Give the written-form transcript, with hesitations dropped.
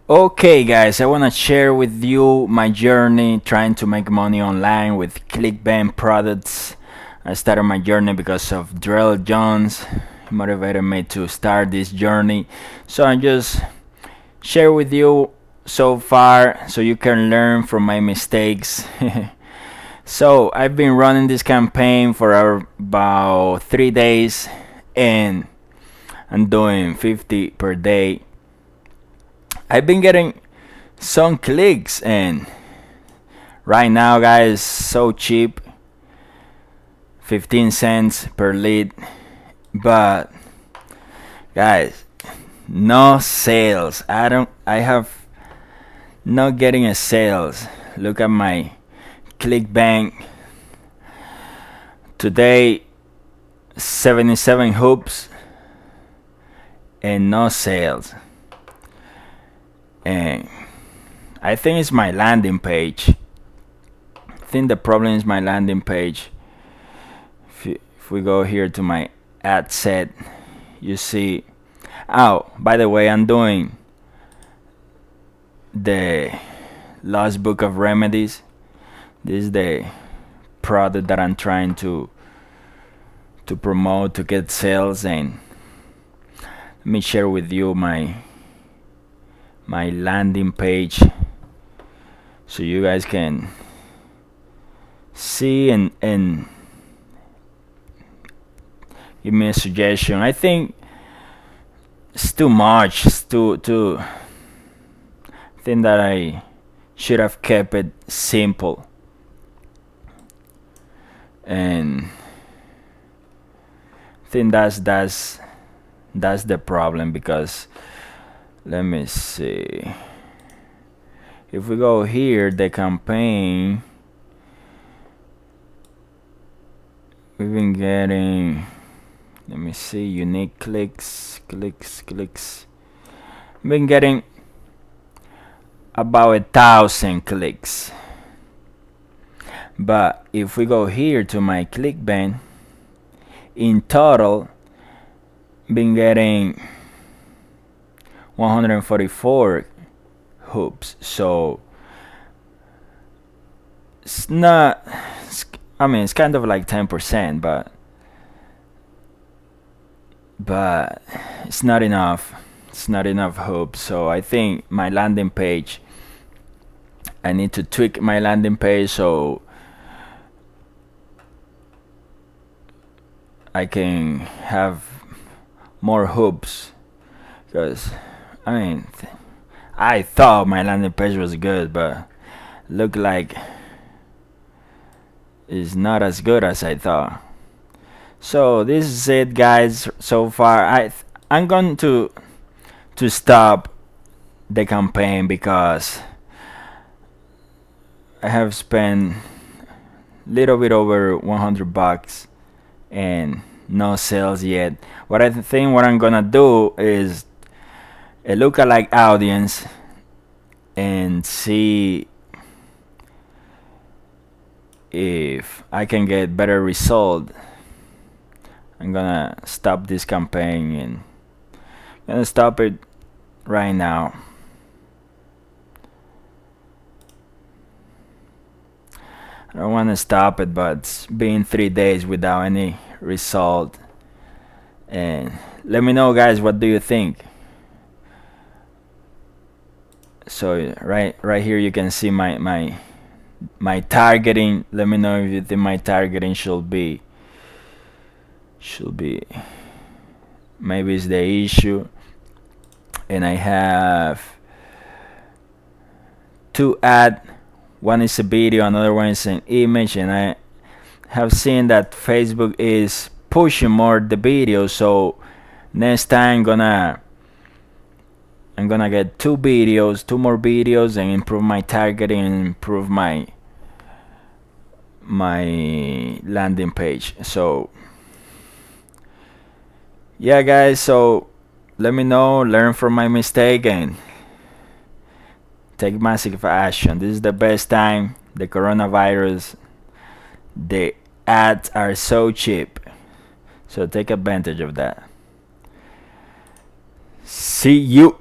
Okay, guys, I want to share with you my journey trying to make money online with Clickbank products. I started my journey because of Drell Jones. He motivated me to start this journey. So I just share with you so far so you can learn from my mistakes. So I've been running this campaign for about 3 days and I'm doing 50 per day. I've been getting some clicks and right now guys so cheap, 15 cents per lead, but guys, no sales. I have not getting a sales. Look at my Clickbank today, 77 hoops and no sales. And I think it's my landing page. I think the problem is my landing page. If we go here to my ad set, you see. Oh, by the way, I'm doing the Lost Book of Remedies. This is the product that I'm trying to promote to get sales, and let me share with you my landing page so you guys can see and give me a suggestion. I think it's too much. It's too I think that I should have kept it simple. And I think that's the problem, because let me see. If we go here, the campaign, we've been getting, let me see, unique clicks. Been getting about 1,000 clicks. But if we go here to my Clickbank, in total, been getting 144 hoops. So it's not, I mean, it's kind of like 10%, but it's not enough. It's not enough hoops. So I think my landing page, I need to tweak my landing page so I can have more hoops. Because I mean, I thought my landing page was good, but look like it's not as good as I thought. So this is it, guys. So far, I'm going to stop the campaign because I have spent little bit over $100 and no sales yet. What I think what I'm gonna do is a lookalike audience and see if I can get better result. I'm gonna stop this campaign and gonna stop it right now. I don't want to stop it, but it's been 3 days without any result. And let me know, guys, what do you think? So right here you can see my targeting. Let me know if you think my targeting should be maybe it's the issue. And I have 2 ads. One is a video, another one is an image, and I have seen that Facebook is pushing more the video. So next time I'm gonna get 2 more videos, and improve my targeting and improve my landing page. So yeah, guys, so let me know, learn from my mistake, and take massive action. This is the best time. The coronavirus, the ads are so cheap, so take advantage of that. See you.